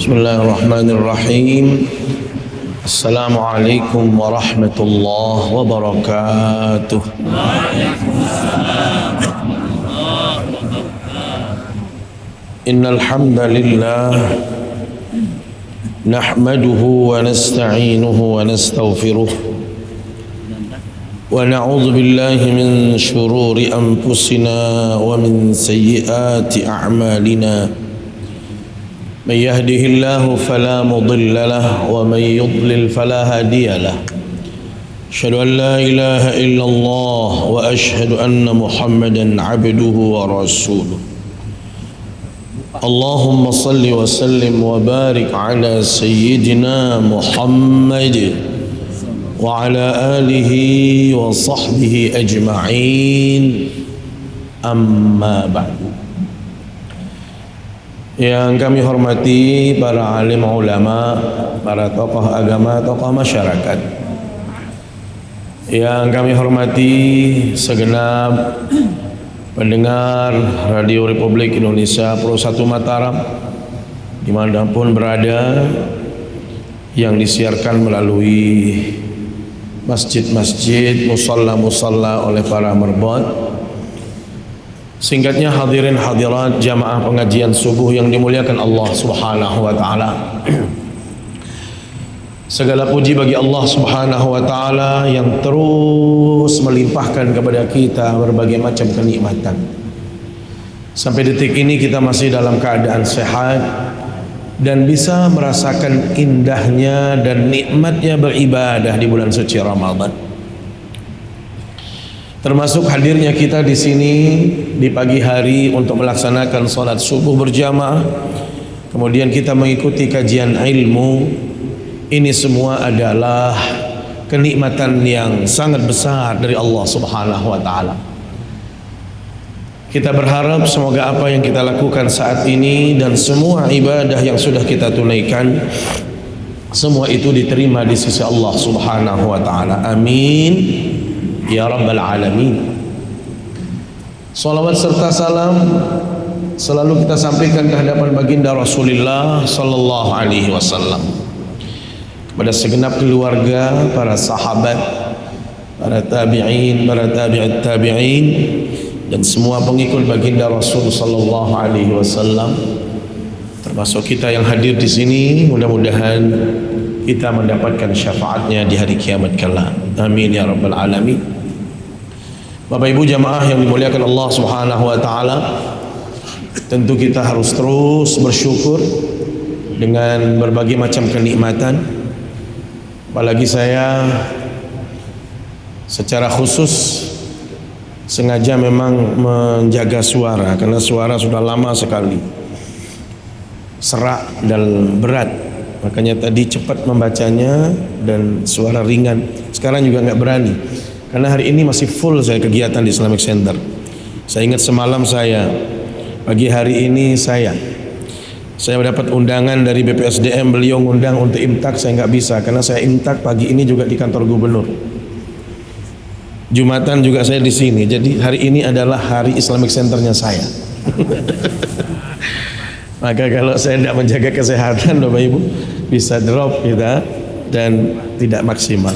Bismillahirrahmanirrahim. Assalamualaikum warahmatullahi wabarakatuh. Innal hamdalillah nahmaduhu wa nasta'inuhu wa nastaghfiruh wa na'udzu billahi min shururi anfusina wa min sayyiati a'malina. من يهده الله فلا مضل له ومن يضلل فلا هادي له أشهد أن لا إله إلا الله وأشهد أن محمدا عبده ورسوله اللهم صل وسلم وبارك على سيدنا محمد وعلى آله وصحبه أجمعين أما بعد. Yang kami hormati para alim ulama, para tokoh agama, tokoh masyarakat. Yang kami hormati segenap pendengar Radio Republik Indonesia Pro 1 Mataram dimanapun berada, yang disiarkan melalui masjid-masjid, musalla-musalla oleh para merbot. Singkatnya hadirin hadirat jamaah pengajian subuh yang dimuliakan Allah Subhanahu wa taala. Segala puji bagi Allah Subhanahu wa taala yang terus melimpahkan kepada kita berbagai macam kenikmatan. Sampai detik ini kita masih dalam keadaan sehat dan bisa merasakan indahnya dan nikmatnya beribadah di bulan suci Ramadan. Termasuk hadirnya kita di sini di pagi hari untuk melaksanakan salat subuh berjamaah, kemudian kita mengikuti kajian ilmu. Ini semua adalah kenikmatan yang sangat besar dari Allah Subhanahu wa taala. Kita berharap semoga apa yang kita lakukan saat ini dan semua ibadah yang sudah kita tunaikan, semua itu diterima di sisi Allah Subhanahu wa taala. Amin ya rabbal alamin. Salawat serta salam selalu kita sampaikan ke hadapan baginda Rasulullah sallallahu alaihi wasallam, kepada segenap keluarga, para sahabat, para tabi'in, para tabi'at tabi'in, dan semua pengikut baginda Rasul sallallahu alaihi wasallam, termasuk kita yang hadir di sini. Mudah-mudahan kita mendapatkan syafaatnya di hari kiamat kelak. Amin ya rabbal alamin. Bapak Ibu jamaah yang dimuliakan Allah Subhanahu wa taala, tentu kita harus terus bersyukur dengan berbagai macam kenikmatan. Apalagi saya secara khusus sengaja memang menjaga suara, karena suara sudah lama sekali serak dan berat. Makanya tadi cepat membacanya dan suara ringan. Sekarang juga nggak berani, karena hari ini masih full saya kegiatan di Islamic Center. Saya ingat semalam pagi hari ini saya mendapat undangan dari BPSDM, beliau ngundang untuk imtak, saya nggak bisa karena saya imtak pagi ini juga di kantor gubernur. Jumatan juga saya di sini. Jadi hari ini adalah hari Islamic Centernya saya. Maka kalau saya tidak menjaga kesehatan, Bapak Ibu, bisa drop kita dan tidak maksimal.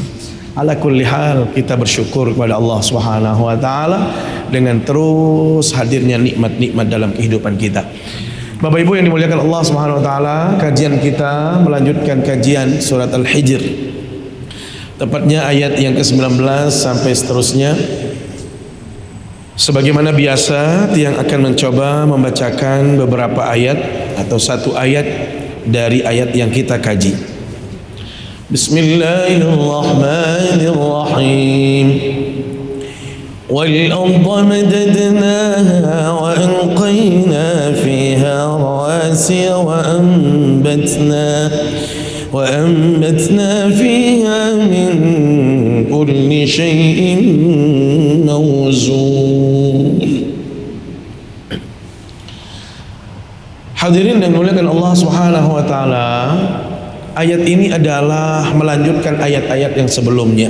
Ala kulli hal, kita bersyukur kepada Allah Subhanahu wa taala dengan terus hadirnya nikmat-nikmat dalam kehidupan kita. Bapak Ibu yang dimuliakan Allah Subhanahu wa taala, kajian kita melanjutkan kajian surat Al-Hijr. Tepatnya ayat yang ke-19 sampai seterusnya. Sebagaimana biasa, Tiang akan mencoba membacakan beberapa ayat atau satu ayat dari ayat yang kita kaji. Bismillahirrahmanirrahim. Wal-ardha madadnaha wa alqayna fiha rawasiya wa anbatna fiha min kulli shay'in mawzun. Hadirin dan dimuliakan Allah Subhanahu wa taala, ayat ini adalah melanjutkan ayat-ayat yang sebelumnya.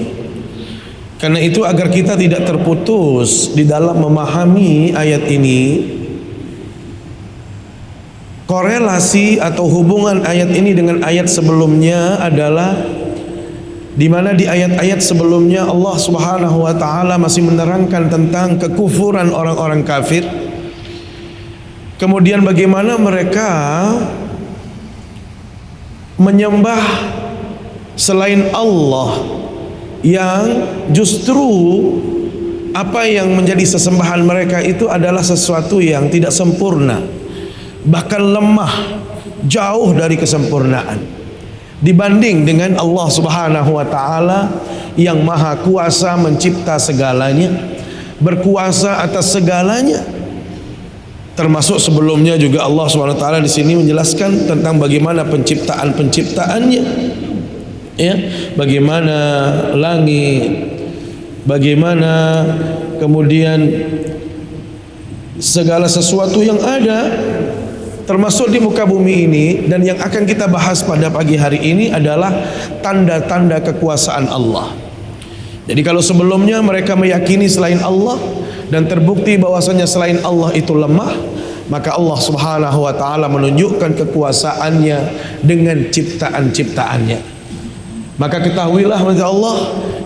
Karena itu agar kita tidak terputus di dalam memahami ayat ini, Korelasi atau hubungan ayat ini dengan ayat sebelumnya adalah di mana di ayat-ayat sebelumnya Allah Subhanahu wa taala masih menerangkan tentang kekufuran orang-orang kafir. Kemudian bagaimana mereka menyembah selain Allah, yang justru apa yang menjadi sesembahan mereka itu adalah sesuatu yang tidak sempurna, bahkan lemah, jauh dari kesempurnaan dibanding dengan Allah Subhanahu wa taala yang maha kuasa mencipta segalanya, berkuasa atas segalanya. Termasuk sebelumnya juga Allah Subhanahu wa taala di sini menjelaskan tentang bagaimana penciptaannya, ya, bagaimana langit, bagaimana kemudian segala sesuatu yang ada termasuk di muka bumi ini. Dan yang akan kita bahas pada pagi hari ini adalah tanda-tanda kekuasaan Allah. Jadi kalau sebelumnya mereka meyakini selain Allah dan terbukti bahwasanya selain Allah itu lemah, maka Allah Subhanahu wa taala menunjukkan kekuasaannya dengan ciptaan-ciptaannya. Maka ketahuilah Allah,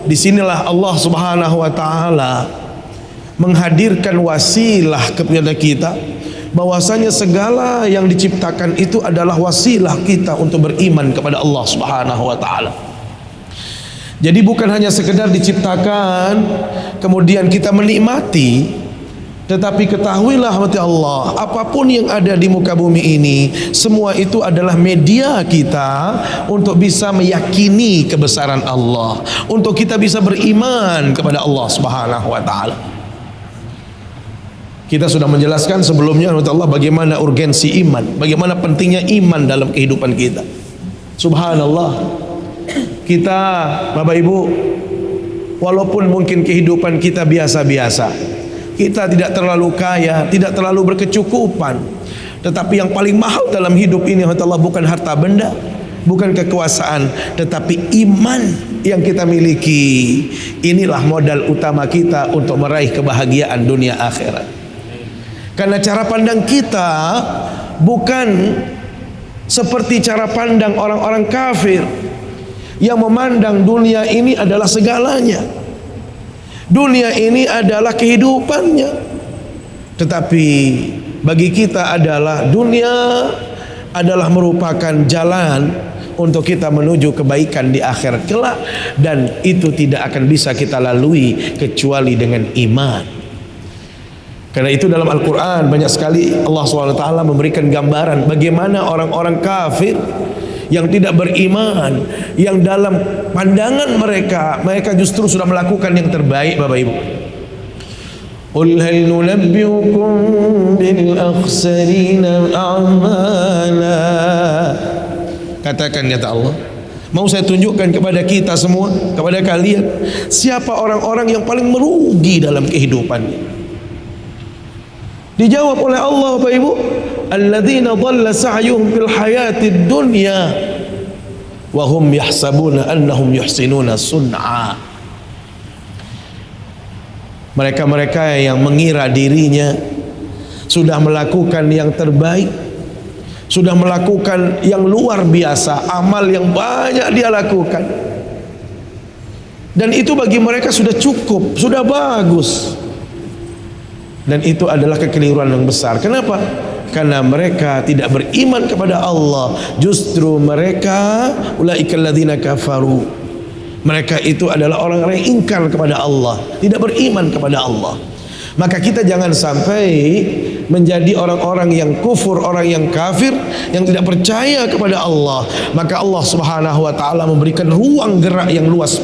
disinilah Allah Subhanahu wa taala menghadirkan wasilah kepada kita, bahwasanya segala yang diciptakan itu adalah wasilah kita untuk beriman kepada Allah Subhanahu wa taala. Jadi bukan hanya sekedar diciptakan kemudian kita menikmati, tetapi ketahuilah Allah, apapun yang ada di muka bumi ini, semua itu adalah media kita untuk bisa meyakini kebesaran Allah, untuk kita bisa beriman kepada Allah Subhanahu wa taala. Kita sudah menjelaskan sebelumnya Allah bagaimana urgensi iman, bagaimana pentingnya iman dalam kehidupan kita. Subhanallah, kita Bapak Ibu, walaupun mungkin kehidupan kita biasa-biasa, kita tidak terlalu kaya, tidak terlalu berkecukupan, tetapi yang paling mahal dalam hidup ini Allah bukan harta benda, bukan kekuasaan, tetapi iman yang kita miliki. Inilah modal utama kita untuk meraih kebahagiaan dunia akhirat. Karena cara pandang kita bukan seperti cara pandang orang-orang kafir yang memandang dunia ini adalah segalanya. Dunia ini adalah kehidupannya. Tetapi bagi kita adalah dunia adalah merupakan jalan untuk kita menuju kebaikan di akhirat kelak, dan itu tidak akan bisa kita lalui kecuali dengan iman. Karena itu dalam Al-Quran banyak sekali Allah SWT memberikan gambaran bagaimana orang-orang kafir yang tidak beriman, yang dalam pandangan mereka justru sudah melakukan yang terbaik. Bapak Ibu, qul hal nunabbiukum bil akhsarina a'mala, katakan kata Allah, mau saya tunjukkan kepada kita semua, kepada kalian, siapa orang-orang yang paling merugi dalam kehidupannya. Dijawab oleh Allah, Bapak Ibu, alladzina dhalla sa'yuhum fil hayatid dunya wa hum yahsabuna annahum yuhsinuna sun'a. Mereka-mereka yang mengira dirinya sudah melakukan yang terbaik, sudah melakukan yang luar biasa, amal yang banyak dia lakukan, dan itu bagi mereka sudah cukup, sudah bagus. Dan itu adalah kekeliruan yang besar. Kenapa? Karena mereka tidak beriman kepada Allah. Justru mereka ulaikal ladzina kafaru, mereka itu adalah orang-orang yang ingkar kepada Allah, tidak beriman kepada Allah. Maka kita jangan sampai menjadi orang-orang yang kufur, orang yang kafir, yang tidak percaya kepada Allah. Maka Allah Subhanahu wa taala memberikan ruang gerak yang luas,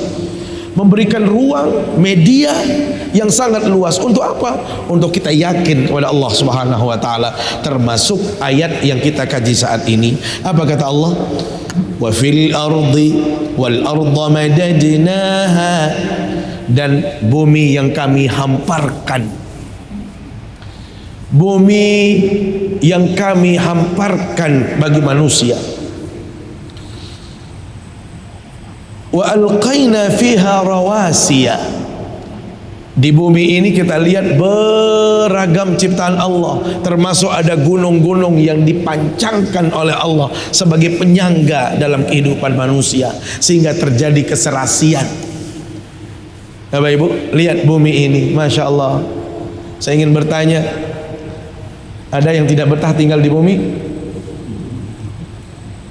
memberikan ruang media yang sangat luas. Untuk apa? Untuk kita yakin kepada Allah Subhanahu wa taala. Termasuk ayat yang kita kaji saat ini. Apa kata Allah? Wa fil ardi wal arda madadnaha, dan bumi yang kami hamparkan. Bumi yang kami hamparkan bagi manusia. Wa alqaina fiha rawasiya, Di bumi ini kita lihat beragam ciptaan Allah, termasuk ada gunung-gunung yang dipancangkan oleh Allah sebagai penyangga dalam kehidupan manusia, sehingga terjadi keserasian. Bapak Ibu, lihat bumi ini, Masya Allah. Saya ingin bertanya, ada yang tidak betah tinggal di bumi?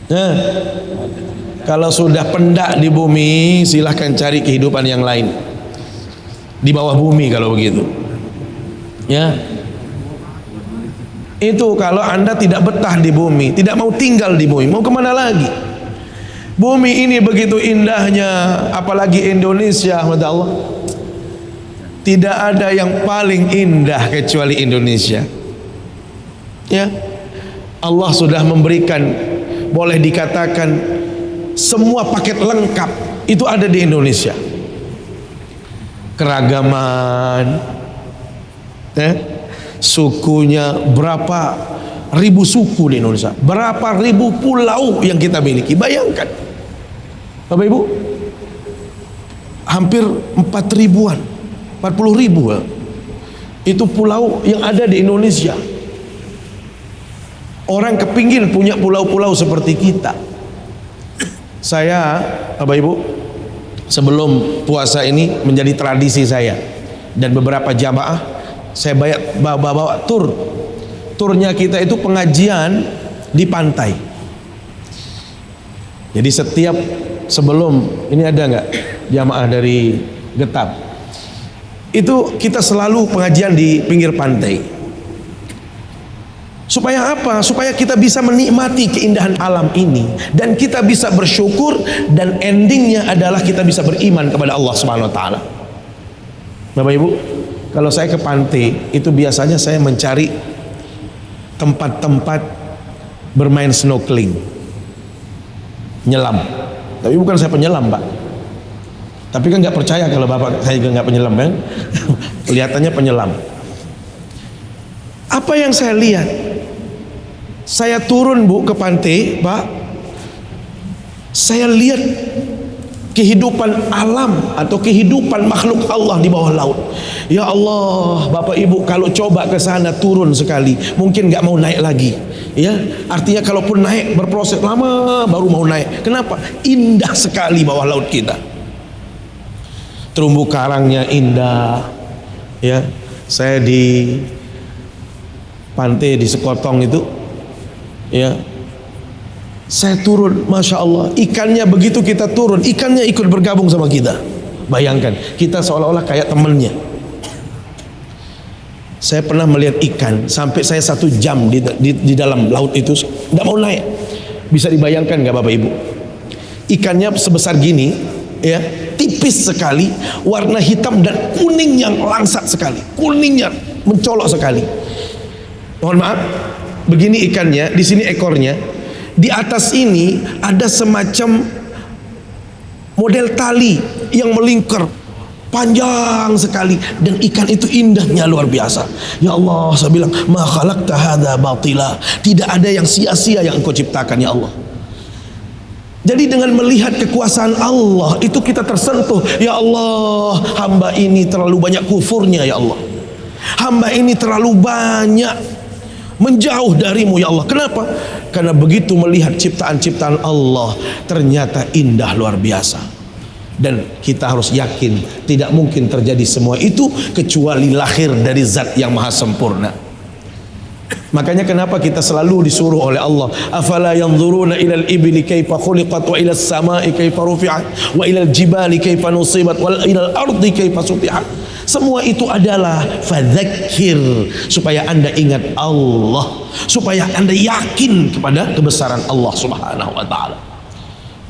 Nah, kalau sudah pendak di bumi, silahkan cari kehidupan yang lain di bawah bumi kalau begitu. Ya, itu kalau Anda tidak betah di bumi, tidak mau tinggal di bumi, mau kemana lagi? Bumi ini begitu indahnya, apalagi Indonesia, Masya Allah. Tidak ada yang paling indah kecuali Indonesia. Ya, Allah sudah memberikan, boleh dikatakan semua paket lengkap itu ada di Indonesia. Keragaman, sukunya, berapa ribu suku di Indonesia, berapa ribu pulau yang kita miliki. Bayangkan Bapak Ibu, hampir 4.000-an, 40.000 itu pulau yang ada di Indonesia. Orang kepingin punya pulau-pulau seperti kita. Saya, Bapak Ibu, sebelum puasa ini menjadi tradisi saya dan beberapa jamaah, saya bawa turnya kita itu pengajian di pantai. Jadi setiap sebelum ini, ada nggak jamaah dari Getap, itu kita selalu pengajian di pinggir pantai. Supaya apa? Supaya kita bisa menikmati keindahan alam ini dan kita bisa bersyukur, dan endingnya adalah kita bisa beriman kepada Allah Subhanahu wa taala. Bapak Ibu, kalau saya ke pantai itu biasanya saya mencari tempat-tempat bermain snorkeling, nyelam. Tapi bukan saya penyelam, Pak. Tapi kan nggak percaya kalau Bapak saya juga nggak penyelam, kan? Kelihatannya penyelam. Apa yang saya lihat? Saya turun, Bu, ke pantai, Pak. Saya lihat kehidupan alam atau kehidupan makhluk Allah di bawah laut. Ya Allah, Bapak Ibu, kalau coba ke sana turun sekali, mungkin nggak mau naik lagi. Ya, artinya kalaupun naik berproses lama baru mau naik. Kenapa? Indah sekali bawah laut kita. Terumbu karangnya indah. Ya, saya di pantai di Sekotong itu, ya, saya turun, Masya Allah, ikannya begitu kita turun, ikannya ikut bergabung sama kita. Bayangkan, kita seolah-olah kayak temennya. Saya pernah melihat ikan sampai saya 1 jam di dalam laut itu, nggak mau naik. Bisa dibayangkan nggak Bapak Ibu? Ikannya sebesar gini, ya, tipis sekali, warna hitam dan kuning yang langsat sekali, kuningnya mencolok sekali. Mohon maaf, begini ikannya, di sini ekornya, di atas ini ada semacam model tali yang melingkar panjang sekali, dan ikan itu indahnya luar biasa. Ya Allah, saya bilang, ma khalaqta hadza batila, tidak ada yang sia-sia yang Engkau ciptakan, ya Allah. Jadi dengan melihat kekuasaan Allah itu kita tersentuh. Ya Allah, hamba ini terlalu banyak kufurnya, ya Allah. Hamba ini terlalu banyak menjauh darimu, ya Allah. Kenapa? Karena begitu melihat ciptaan-ciptaan Allah ternyata indah luar biasa. Dan kita harus yakin tidak mungkin terjadi semua itu kecuali lahir dari zat yang maha sempurna. Makanya kenapa kita selalu disuruh oleh Allah, afala yanzuruna ilal ibli kaifa khuliqat wa ilal samai kaifa rufi'at wa ilal jibali kaifa nusibat wa ilal ardi kaifa sutihat. Semua itu adalah fadzakir, supaya Anda ingat Allah, supaya Anda yakin kepada kebesaran Allah Subhanahu wa taala.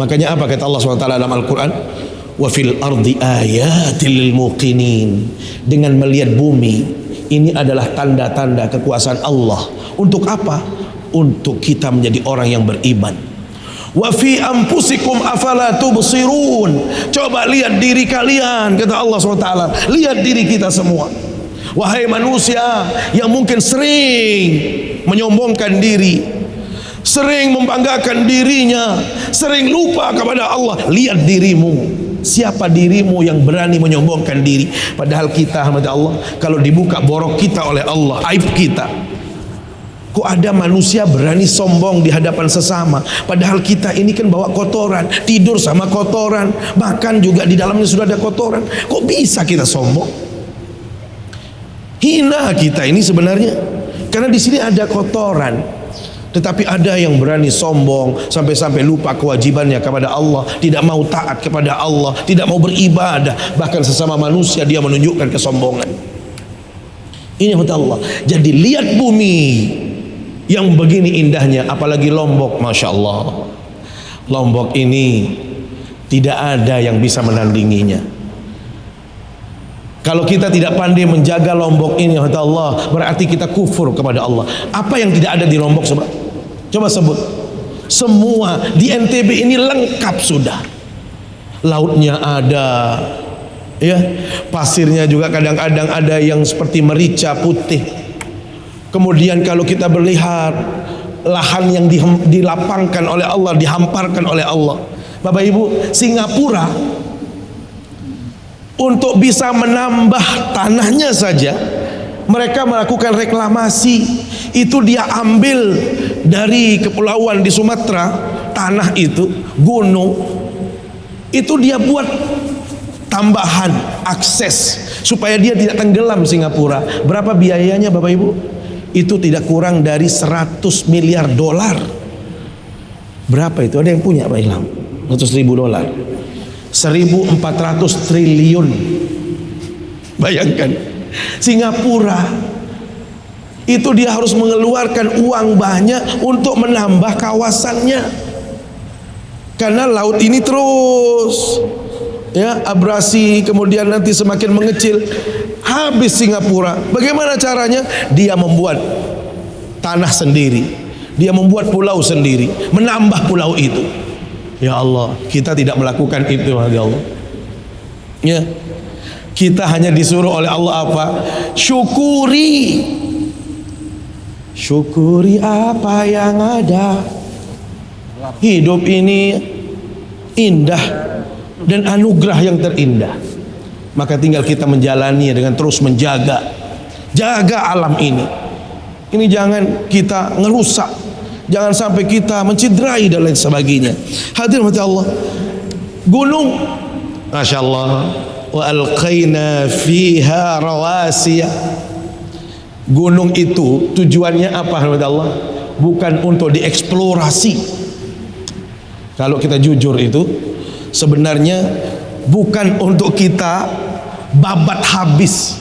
Makanya apa kata Allah Subhanahu wa taala dalam Al-Qur'an? Wa fil ardi ayatil lil muqinin. Dengan melihat bumi, ini adalah tanda-tanda kekuasaan Allah. Untuk apa? Untuk kita menjadi orang yang beriman. Wa fi anfusikum afala tubsirun. Coba lihat diri kalian, kata Allah SWT. Lihat diri kita semua. Wahai manusia yang mungkin sering menyombongkan diri, sering membanggakan dirinya, sering lupa kepada Allah. Lihat dirimu. Siapa dirimu yang berani menyombongkan diri? Padahal kita, hamba Allah, kalau dibuka borok kita oleh Allah, aib kita. Kok ada manusia berani sombong di hadapan sesama? Padahal kita ini kan bawa kotoran, tidur sama kotoran, makan juga di dalamnya sudah ada kotoran. Kok bisa kita sombong? Hina kita ini sebenarnya, karena di sini ada kotoran. Tetapi ada yang berani sombong sampai-sampai lupa kewajibannya kepada Allah, tidak mau taat kepada Allah, tidak mau beribadah, bahkan sesama manusia dia menunjukkan kesombongan. Ini hamba Allah. Jadi lihat bumi yang begini indahnya, apalagi Lombok, masya Allah. Lombok ini tidak ada yang bisa menandinginya. Kalau kita tidak pandai menjaga Lombok ini, hamba Allah, berarti kita kufur kepada Allah. Apa yang tidak ada di Lombok, sobat? Coba sebut. Semua di NTB ini lengkap sudah. Lautnya ada, ya, pasirnya juga kadang-kadang ada yang seperti merica putih. Kemudian kalau kita melihat lahan yang dilapangkan oleh Allah, dihamparkan oleh Allah. Bapak Ibu, Singapura untuk bisa menambah tanahnya saja, mereka melakukan reklamasi. Itu dia ambil dari kepulauan di Sumatera, tanah itu, gunung, itu dia buat tambahan akses supaya dia tidak tenggelam Singapura. Berapa biayanya Bapak Ibu? Itu tidak kurang dari 100 miliar dolar. Berapa itu? Ada yang punya Pak Ilham? 100 ribu dolar, 1.400 triliun. Bayangkan, Singapura itu dia harus mengeluarkan uang banyak untuk menambah kawasannya, karena laut ini terus, ya, abrasi, kemudian nanti semakin mengecil, habis Singapura. Bagaimana caranya? Dia membuat tanah sendiri, dia membuat pulau sendiri, menambah pulau itu. Ya Allah, kita tidak melakukan itu, ya Allah. Ya, kita hanya disuruh oleh Allah apa? Syukuri. Syukuri apa yang ada. Hidup ini indah dan anugerah yang terindah. Maka tinggal kita menjalani dengan terus menjaga alam ini. Ini jangan kita ngerusak, jangan sampai kita menciderai dan lain sebagainya. Hadirin hati Allah, gunung, masya Allah, wa alqaina fiha rawasiya. Gunung itu tujuannya apa, Allah? Bukan untuk dieksplorasi. Kalau kita jujur itu sebenarnya bukan untuk kita babat habis.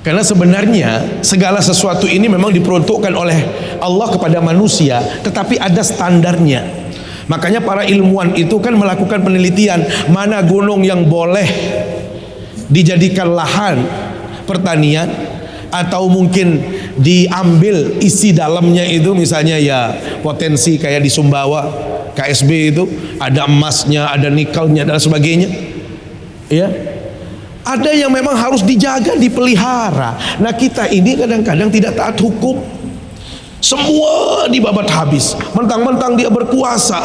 Karena sebenarnya segala sesuatu ini memang diperuntukkan oleh Allah kepada manusia, tetapi ada standarnya. Makanya para ilmuwan itu kan melakukan penelitian, mana gunung yang boleh dijadikan lahan pertanian, atau mungkin diambil isi dalamnya itu, misalnya ya potensi kayak di Sumbawa KSB itu ada emasnya, ada nikelnya dan sebagainya, ya. Ada yang memang harus dijaga, dipelihara. Nah kita ini kadang-kadang tidak taat hukum, semua dibabat habis, mentang-mentang dia berkuasa,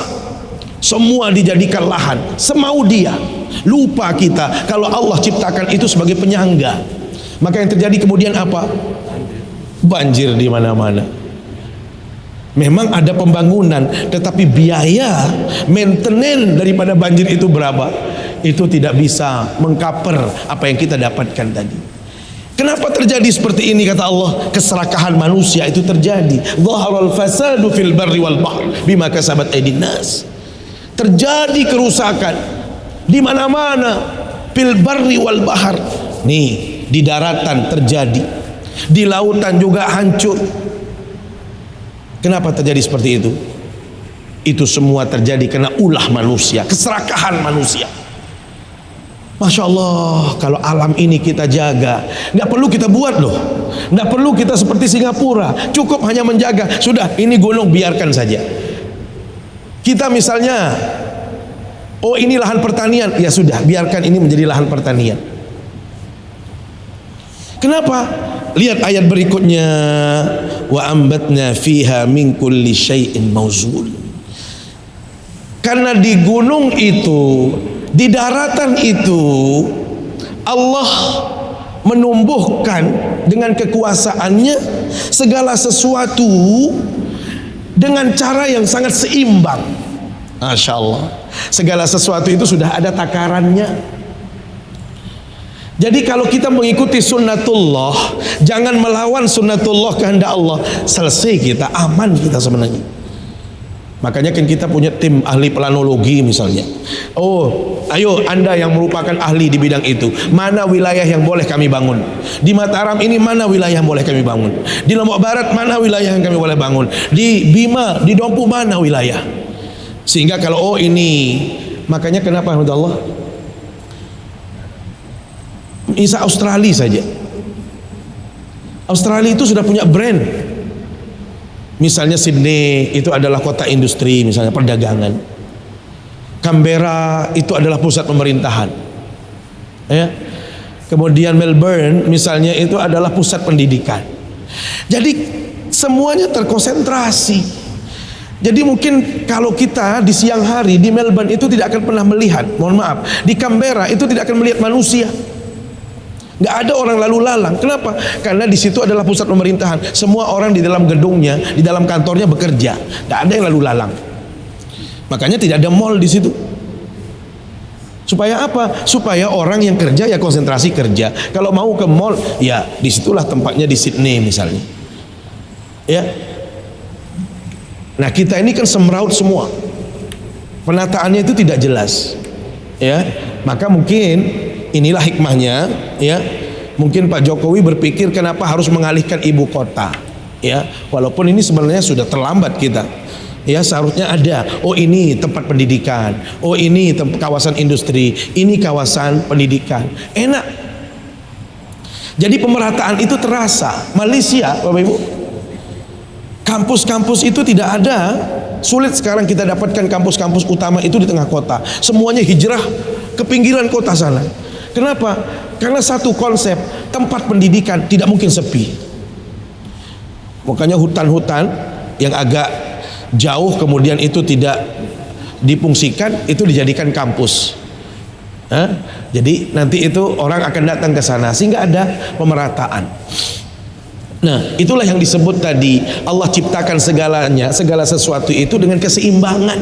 semua dijadikan lahan semau dia. Lupa kita kalau Allah ciptakan itu sebagai penyangga. Maka yang terjadi kemudian apa? Banjir di mana-mana. Memang ada pembangunan, tetapi biaya maintenance daripada banjir itu berapa? Itu tidak bisa mengcover apa yang kita dapatkan tadi. Kenapa terjadi seperti ini? Kata Allah, keserakahan manusia itu terjadi. Dhaharal fasadu fil barri wal bahr bima kasabat aydin nas. Terjadi kerusakan di mana-mana, fil barri wal bahr. Nih, di daratan terjadi, di lautan juga hancur. Kenapa terjadi seperti itu? Itu semua terjadi karena ulah manusia, keserakahan manusia. Masya Allah, kalau alam ini kita jaga, nggak perlu kita buat loh, nggak perlu kita seperti Singapura, cukup hanya menjaga. Sudah, ini gunung biarkan saja. Kita misalnya, oh ini lahan pertanian, ya sudah, biarkan ini menjadi lahan pertanian. Kenapa? Lihat ayat berikutnya, wa ambatna fiha min kulli syai'in mauzul. Karena di gunung itu Di daratan itu Allah menumbuhkan dengan kekuasaannya segala sesuatu dengan cara yang sangat seimbang. Masya Allah, segala sesuatu itu sudah ada takarannya. Jadi kalau kita mengikuti sunnatullah, jangan melawan sunnatullah kehendak Allah, selesai kita, aman kita sebenarnya. Makanya kan kita punya tim ahli planologi misalnya. Oh, ayo Anda yang merupakan ahli di bidang itu, mana wilayah yang boleh kami bangun? Di Mataram ini mana wilayah yang boleh kami bangun? Di Lombok Barat mana wilayah yang kami boleh bangun? Di Bima, di Dompu mana wilayah? Sehingga kalau ini, makanya kenapa Allah misal Australia saja. Australia itu sudah punya brand. Misalnya Sydney itu adalah kota industri, misalnya perdagangan. Canberra itu adalah pusat pemerintahan. Ya. Kemudian Melbourne misalnya itu adalah pusat pendidikan. Jadi semuanya terkonsentrasi. Jadi mungkin kalau kita di siang hari di Melbourne itu tidak akan pernah melihat, mohon maaf, di Canberra itu tidak akan melihat manusia. Nggak ada orang lalu lalang. Kenapa? Karena di situ adalah pusat pemerintahan. Semua orang di dalam gedungnya, di dalam kantornya bekerja. Nggak ada yang lalu lalang. Makanya tidak ada mall di situ. Supaya apa? Supaya orang yang kerja ya konsentrasi kerja. Kalau mau ke mall, ya disitulah tempatnya di Sydney misalnya. Ya. Nah kita ini kan semraut semua. Penataannya itu tidak jelas. Ya. Maka mungkin inilah hikmahnya, ya. Mungkin Pak Jokowi berpikir kenapa harus mengalihkan ibu kota, ya. Walaupun ini sebenarnya sudah terlambat kita, ya. Seharusnya ada, oh ini tempat pendidikan, oh ini kawasan industri, ini kawasan pendidikan, enak. Jadi pemerataan itu terasa. Malaysia, Bapak Ibu, kampus-kampus itu tidak ada. Sulit sekarang kita dapatkan kampus-kampus utama itu di tengah kota. Semuanya hijrah ke pinggiran kota sana. Kenapa? Karena satu konsep, tempat pendidikan tidak mungkin sepi. Makanya hutan-hutan yang agak jauh kemudian itu tidak difungsikan, itu dijadikan kampus. Jadi nanti itu orang akan datang ke sana sehingga ada pemerataan. Nah, itulah yang disebut tadi, Allah ciptakan segalanya, segala sesuatu itu dengan keseimbangan.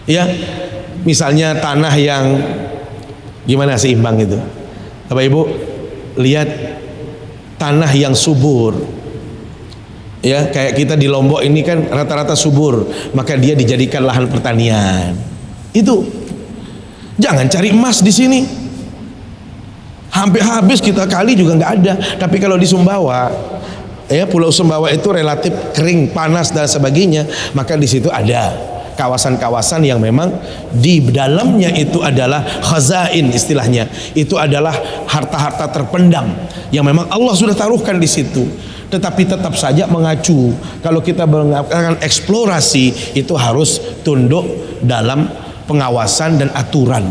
Ya, misalnya tanah yang gimana seimbang itu? Bapak Ibu lihat tanah yang subur. Ya, kayak kita di Lombok ini kan rata-rata subur, maka dia dijadikan lahan pertanian. Itu. Jangan cari emas di sini. Hampir habis kita kali juga nggak ada. Tapi kalau di Sumbawa, ya Pulau Sumbawa itu relatif kering, panas dan sebagainya, maka di situ ada kawasan-kawasan yang memang di dalamnya itu adalah khazain istilahnya. Itu adalah harta-harta terpendam yang memang Allah sudah taruhkan di situ. Tetapi tetap saja mengacu, kalau kita mengatakan eksplorasi itu harus tunduk dalam pengawasan dan aturan.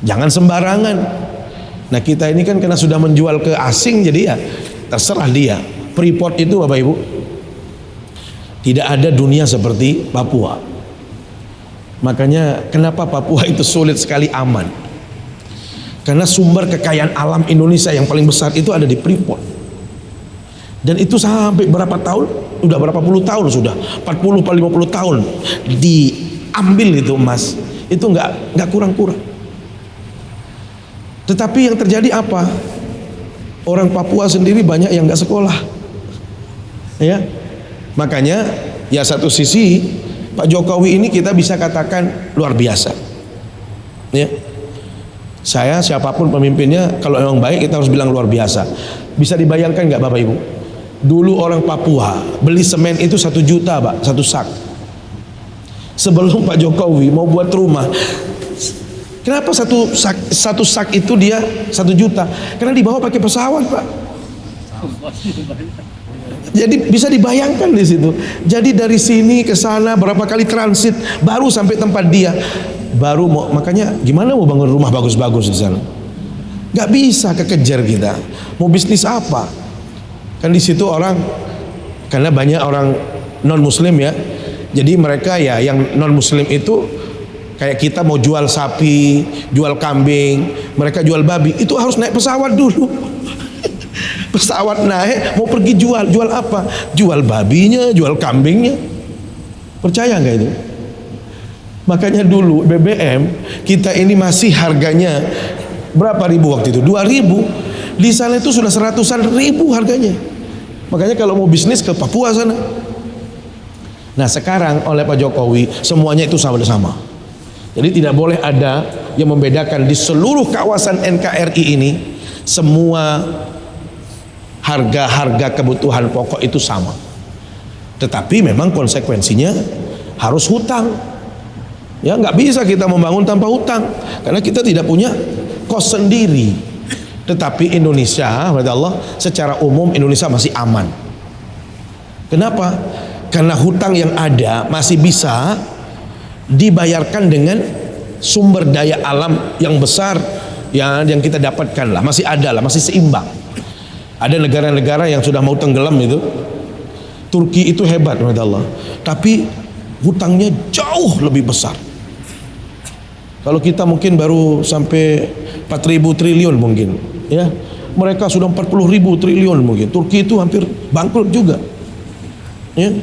Jangan sembarangan. Nah kita ini kan karena sudah menjual ke asing, jadi ya terserah dia. Freeport itu Bapak Ibu, tidak ada dunia seperti Papua. Makanya kenapa Papua itu sulit sekali aman? Karena sumber kekayaan alam Indonesia yang paling besar itu ada di Freeport. Dan itu sampai berapa tahun? Udah berapa puluh tahun sudah, 40-50 tahun diambil itu emas. Itu nggak kurang-kurang. Tetapi yang terjadi apa? Orang Papua sendiri banyak yang nggak sekolah. Ya. Makanya ya satu sisi Pak Jokowi ini kita bisa katakan luar biasa. Ya. Saya siapapun pemimpinnya kalau memang baik kita harus bilang luar biasa. Bisa dibayangkan nggak Bapak Ibu? Dulu orang Papua beli semen itu 1 juta Pak, 1 sak. Sebelum Pak Jokowi mau buat rumah, kenapa satu sak itu dia 1 juta? Karena dibawa pakai pesawat Pak. Jadi bisa dibayangkan di situ. Jadi dari sini ke sana berapa kali transit baru sampai tempat dia. Baru mau, makanya gimana mau bangun rumah bagus-bagus di sana? Gak bisa kekejar kita. Mau bisnis apa? Kan di situ orang, karena banyak orang non Muslim ya. Jadi mereka ya yang non Muslim itu Kayak kita mau jual sapi, jual kambing, mereka jual babi, itu harus naik pesawat dulu. Pesawat naik, mau pergi jual apa? Jual babinya, jual kambingnya. Percaya nggak itu? Makanya dulu BBM kita ini masih harganya berapa ribu waktu itu? 2.000. Di sana itu sudah 100-an ribu harganya. Makanya kalau mau bisnis ke Papua sana. Nah sekarang oleh Pak Jokowi semuanya itu sama-sama. Jadi tidak boleh ada yang membedakan di seluruh kawasan NKRI ini. Semua harga-harga kebutuhan pokok itu sama. Tetapi memang konsekuensinya harus hutang. Ya nggak bisa kita membangun tanpa hutang karena kita tidak punya kos sendiri. Tetapi Indonesia, berarti Allah, secara umum Indonesia masih aman. Kenapa? Karena hutang yang ada masih bisa dibayarkan dengan sumber daya alam yang besar yang kita dapatkan lah, masih ada lah, masih seimbang. Ada negara-negara yang sudah mau tenggelam itu. Turki itu hebat, berarti Allah. Tapi hutangnya jauh lebih besar. Kalau kita mungkin baru sampai 4.000 triliun mungkin, ya. Mereka sudah 40.000 triliun mungkin. Turki itu hampir bangkrut juga. Ya.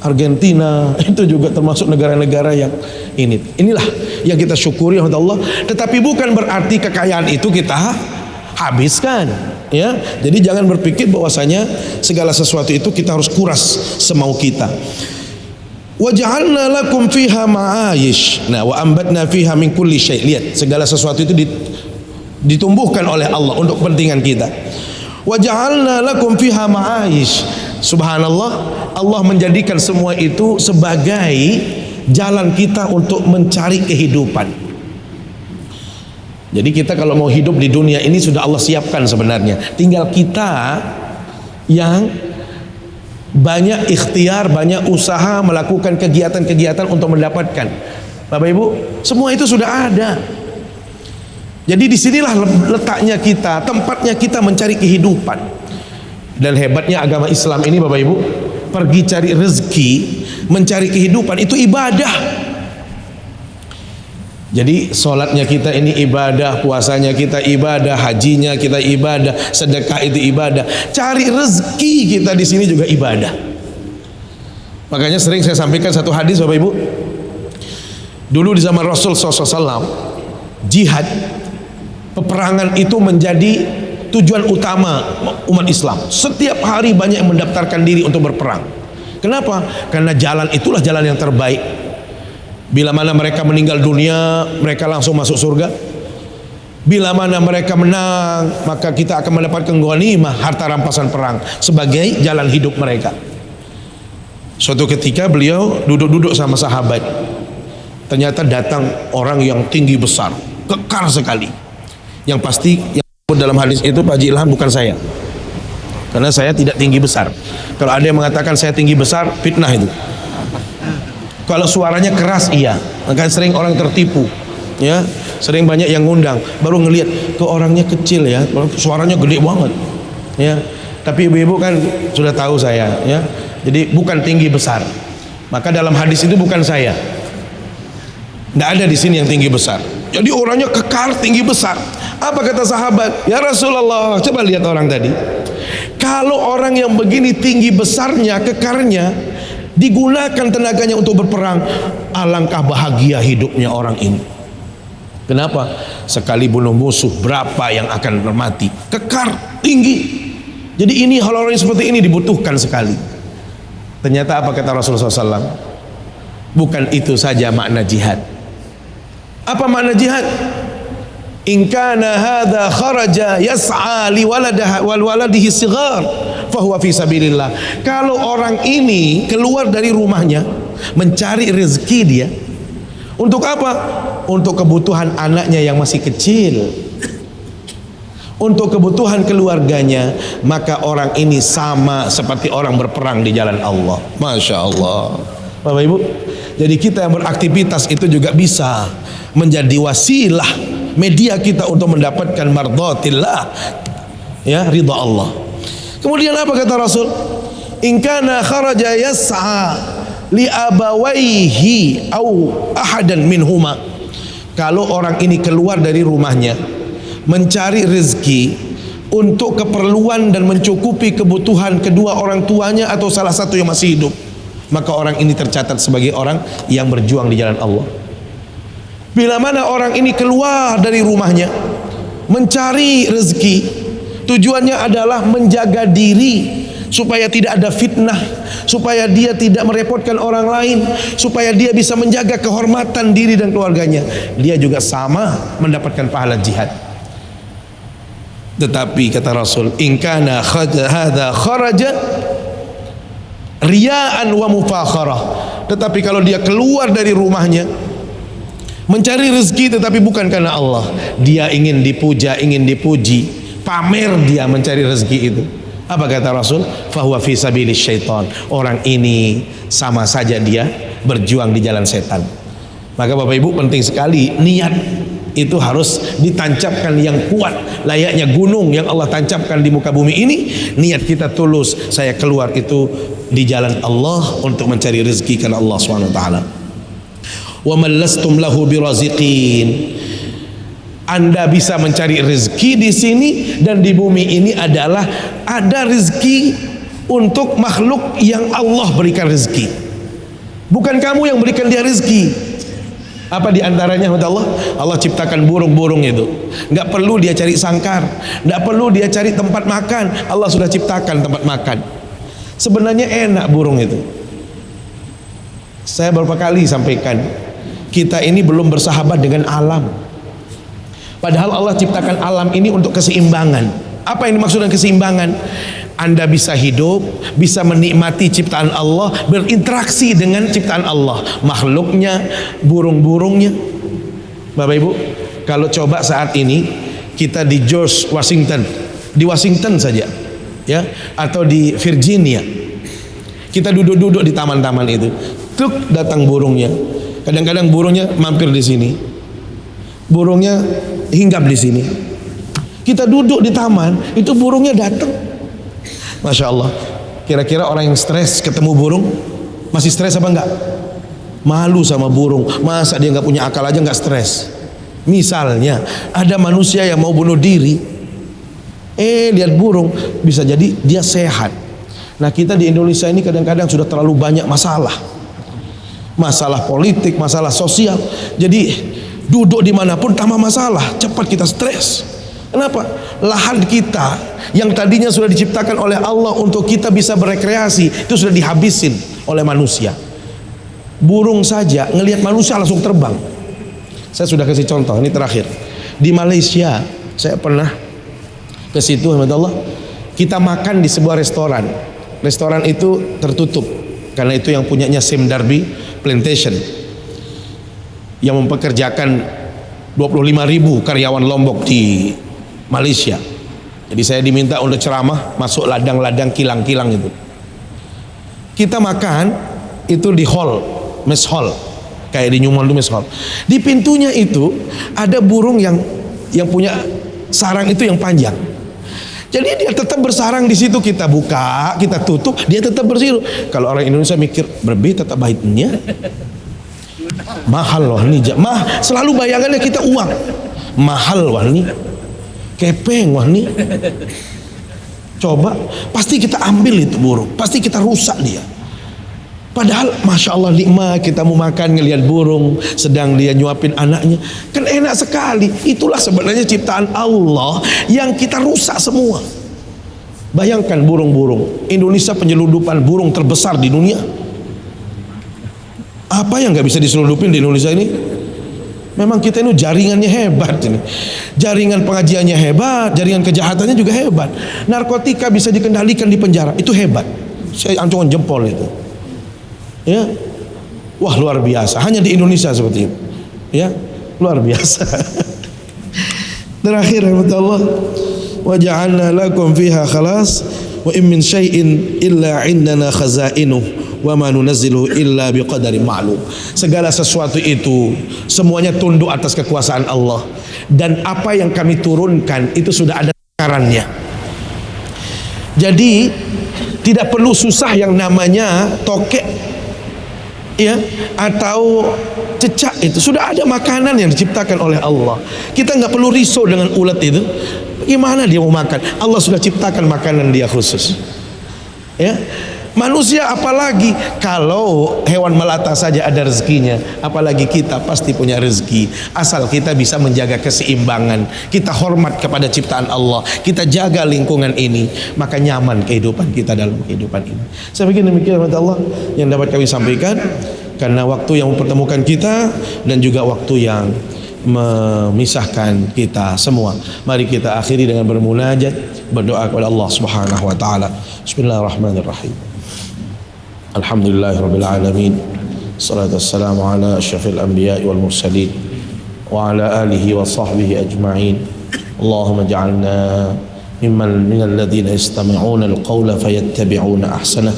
Argentina itu juga termasuk negara-negara yang ini. Inilah yang kita syukuri oleh Allah. Tetapi bukan berarti kekayaan itu kita habiskan, ya. Jadi jangan berpikir bahwasanya segala sesuatu itu kita harus kuras semau kita. Waja'alna lakum fiha ma'ayish. Nah, wa ambatna fiha min kulli syai'. Lihat, segala sesuatu itu ditumbuhkan oleh Allah untuk kepentingan kita. Waja'alna lakum fiha ma'ayish. Subhanallah, Allah menjadikan semua itu sebagai jalan kita untuk mencari kehidupan. Jadi kita kalau mau hidup di dunia ini sudah Allah siapkan sebenarnya. Tinggal kita yang banyak ikhtiar, banyak usaha, melakukan kegiatan-kegiatan untuk mendapatkan. Bapak Ibu, semua itu sudah ada. Jadi disinilah letaknya kita, tempatnya kita mencari kehidupan. Dan hebatnya agama Islam ini Bapak Ibu, pergi cari rezeki, mencari kehidupan itu ibadah. Jadi sholatnya kita ini ibadah, puasanya kita ibadah, hajinya kita ibadah, sedekah itu ibadah. Cari rezeki kita di sini juga ibadah. Makanya sering saya sampaikan satu hadis Bapak Ibu. Dulu di zaman Rasul SAW, jihad, peperangan itu menjadi tujuan utama umat Islam. Setiap hari banyak yang mendaftarkan diri untuk berperang. Kenapa? Karena jalan itulah jalan yang terbaik. Bila mana mereka meninggal dunia, mereka langsung masuk surga. Bila mana mereka menang, maka kita akan mendapatkan ghanimah, harta rampasan perang sebagai jalan hidup mereka. Suatu ketika beliau duduk-duduk sama sahabat. Ternyata datang orang yang tinggi besar, kekar sekali. Yang pasti yang dalam hadis itu Pak Haji Ilham bukan saya. Karena saya tidak tinggi besar. Kalau ada yang mengatakan saya tinggi besar, fitnah itu. Kalau suaranya keras iya, maka sering orang tertipu, ya. Sering banyak yang ngundang, baru ngelihat ke orangnya kecil ya, suaranya gede banget, ya. Tapi ibu-ibu kan sudah tahu saya, ya. Jadi bukan tinggi besar. Maka dalam hadis itu bukan saya. Tidak ada di sini yang tinggi besar. Jadi orangnya kekar tinggi besar. Apa kata sahabat? Ya Rasulullah, coba lihat orang tadi. Kalau orang yang begini tinggi besarnya, kekarnya, digunakan tenaganya untuk berperang, alangkah bahagia hidupnya orang ini. Kenapa? Sekali bunuh musuh, berapa yang akan mati? Kekar, tinggi. Jadi ini hal orang seperti ini dibutuhkan sekali. Ternyata apa kata Rasulullah SAW? Bukan itu saja makna jihad. Apa makna jihad? In kana hadza kharaja yas'a li waladihi sighar fahuwa fi sabilillah. Kalau orang ini keluar dari rumahnya mencari rezeki dia, untuk apa? Untuk kebutuhan anaknya yang masih kecil, untuk kebutuhan keluarganya, maka orang ini sama seperti orang berperang di jalan Allah. Masya Allah. Bapak Ibu, jadi kita yang beraktivitas itu juga bisa menjadi wasilah, media kita untuk mendapatkan mardhatillah, ya, ridha Allah. Kemudian apa kata Rasul? In kana kharaja yas'a li abawaihi au ahadan minhuma. Kalau orang ini keluar dari rumahnya mencari rezeki untuk keperluan dan mencukupi kebutuhan kedua orang tuanya atau salah satu yang masih hidup, maka orang ini tercatat sebagai orang yang berjuang di jalan Allah. Bila mana orang ini keluar dari rumahnya mencari rezeki, tujuannya adalah menjaga diri supaya tidak ada fitnah, supaya dia tidak merepotkan orang lain, supaya dia bisa menjaga kehormatan diri dan keluarganya, dia juga sama mendapatkan pahala jihad. Tetapi kata Rasul, in kana hadza kharaja riya'an wa mufakharah. Tetapi kalau dia keluar dari rumahnya mencari rezeki tetapi bukan karena Allah, dia ingin dipuja, ingin dipuji, pamer dia mencari rezeki itu, apa kata Rasul? Fahuwa fi sabilis syaitan. Orang ini sama saja dia berjuang di jalan setan. Maka Bapak Ibu, penting sekali niat itu harus ditancapkan yang kuat, layaknya gunung yang Allah tancapkan di muka bumi ini. Niat kita tulus, saya keluar itu di jalan Allah untuk mencari rezeki karena Allah SWT. Wa man lastum lahu biraziqin. Anda bisa mencari rezeki di sini dan di bumi ini adalah ada rezeki untuk makhluk yang Allah berikan rezeki. Bukan kamu yang berikan dia rezeki. Apa diantaranya Allah? Allah ciptakan burung-burung itu. Nggak perlu dia cari sangkar, nggak perlu dia cari tempat makan. Allah sudah ciptakan tempat makan. Sebenarnya enak burung itu. Saya beberapa kali sampaikan, kita ini belum bersahabat dengan alam. Padahal Allah ciptakan alam ini untuk keseimbangan. Apa yang dimaksud dengan keseimbangan? Anda bisa hidup, bisa menikmati ciptaan Allah, berinteraksi dengan ciptaan Allah, makhluknya, burung-burungnya. Bapak Ibu, kalau coba saat ini kita di George Washington, di Washington saja, ya, atau di Virginia, kita duduk-duduk di taman-taman itu, truk datang burungnya. Kadang-kadang burungnya mampir di sini, burungnya hinggap di sini. Kita duduk di taman, itu burungnya datang. Masya Allah. Kira-kira orang yang stres ketemu burung masih stres apa enggak? Malu sama burung. Masa dia nggak punya akal aja nggak stres? Misalnya ada manusia yang mau bunuh diri, lihat burung, bisa jadi dia sehat. Nah, kita di Indonesia ini kadang-kadang sudah terlalu banyak masalah politik, masalah sosial. Jadi duduk dimanapun tambah masalah, cepat kita stres. Kenapa? Lahan kita yang tadinya sudah diciptakan oleh Allah untuk kita bisa berekreasi, itu sudah dihabisin oleh manusia. Burung saja ngelihat manusia langsung terbang. Saya sudah kasih contoh, ini terakhir. Di Malaysia, saya pernah ke situ, alhamdulillah. Kita makan di sebuah restoran. Restoran itu tertutup karena itu yang punyanya Sim Darby Plantation, yang mempekerjakan 25.000 karyawan Lombok di Malaysia. Jadi saya diminta untuk ceramah masuk ladang-ladang kilang-kilang itu. Kita makan itu di hall, mess hall, kayak di Newman itu mess hall. Di pintunya itu ada burung yang punya sarang itu yang panjang. Jadi dia tetap bersarang di situ, kita buka, kita tutup, dia tetap bersiru. Kalau orang Indonesia mikir, berbe tetap baiknya. Mahal loh ini, selalu bayangannya kita uang. Mahal wah ini. Kepeng wah ini. Coba, pasti kita ambil itu burung, pasti kita rusak dia. Padahal Masya Allah nikmat, kita mau makan ngelihat burung sedang dia nyuapin anaknya, kan enak sekali. Itulah sebenarnya ciptaan Allah yang kita rusak semua. Bayangkan burung-burung, Indonesia penyelundupan burung terbesar di dunia. Apa yang gak bisa diselundupin di Indonesia ini? Memang kita ini jaringannya hebat ini. Jaringan pengajiannya hebat, jaringan kejahatannya juga hebat. Narkotika bisa dikendalikan di penjara, itu hebat. Saya acungkan jempol itu. Ya, wah luar biasa. Hanya di Indonesia seperti itu. Ya, luar biasa. Terakhir, Allah, wa ja'alna lakum fiha khalas wa in min syai'in illa 'indana khazainuh wa ma nunazzilu illa biqadarin ma'lum. Segala sesuatu itu semuanya tunduk atas kekuasaan Allah, dan apa yang kami turunkan itu sudah ada takarannya. Jadi tidak perlu susah yang namanya tokek ya, atau cecak, itu sudah ada makanan yang diciptakan oleh Allah. Kita nggak perlu risau dengan ulat itu. Gimana dia mau makan? Allah sudah ciptakan makanan dia khusus. Ya, manusia apalagi, kalau hewan melata saja ada rezekinya, apalagi kita pasti punya rezeki, asal kita bisa menjaga keseimbangan, kita hormat kepada ciptaan Allah, kita jaga lingkungan ini, maka nyaman kehidupan kita dalam kehidupan ini. Saya pikir demikian Allah yang dapat kami sampaikan, karena waktu yang mempertemukan kita dan juga waktu yang memisahkan kita semua. Mari kita akhiri dengan bermunajat, berdoa kepada Allah Subhanahu wa taala. Bismillahirrahmanirrahim. Alhamdulillahirabbil alamin. Shalatu wassalamu ala asyrafil anbiya'i wal mursalin wa ala alihi wa sahbihi ajma'in. Allahumma ij'alna mimman minal ladzina yastami'una al-qawla fayattabi'una ahsanah.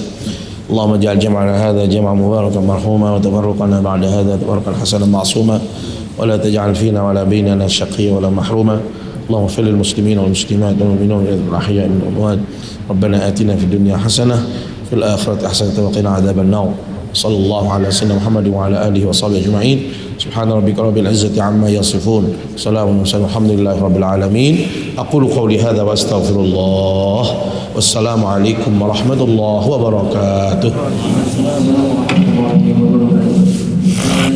Allahumma ij'al jam'ana hadza jam'an mubarakan marhuma wa tafarruqana ba'da hadza tafarruqan hasanan ma'suma wa la taj'al fina wa la bainana shaqiyyan wa la mahruma. اللهم اغفر للمسلمين والمسلمات والمؤمنين والأحياء منهم والأموات. ربنا آتنا في الدنيا حسنة في الآخرة حسنة وقنا عذاب النار. صلى الله على سيدنا محمد وعلى آله وصحبه أجمعين. سبحان ربك رب العزة عما يصفون. سلام على الحمد لله رب العالمين. أقول قولي هذا وأستغفر الله. والسلام عليكم ورحمة الله وبركاته.